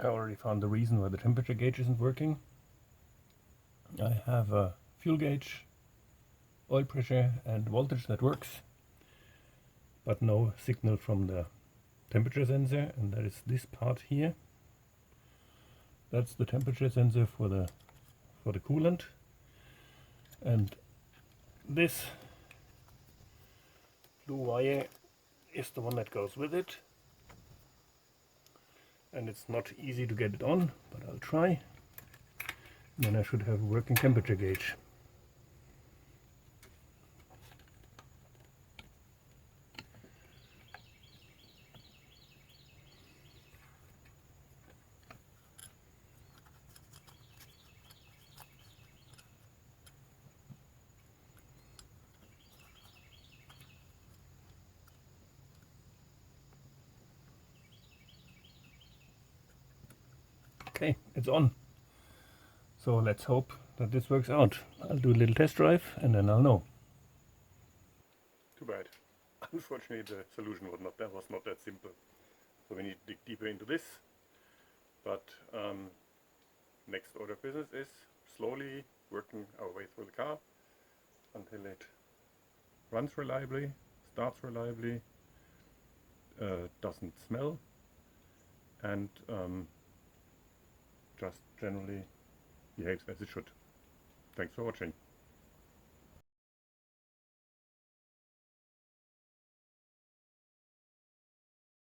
I already found the reason why the temperature gauge isn't working. I have a fuel gauge, oil pressure and voltage that works, but no signal from the temperature sensor, and that is this part here. That's the temperature sensor for the coolant, and this blue wire is the one that goes with it. And it's not easy to get it on, but I'll try. Then I should have a working temperature gauge. Okay, it's on. So let's hope that this works out. I'll do a little test drive and then I'll know. Too bad. Unfortunately, the solution was not that simple. So we need to dig deeper into this. But next order of business is slowly working our way through the car until it runs reliably, starts reliably, doesn't smell, and just generally behaves as it should. Thanks for watching.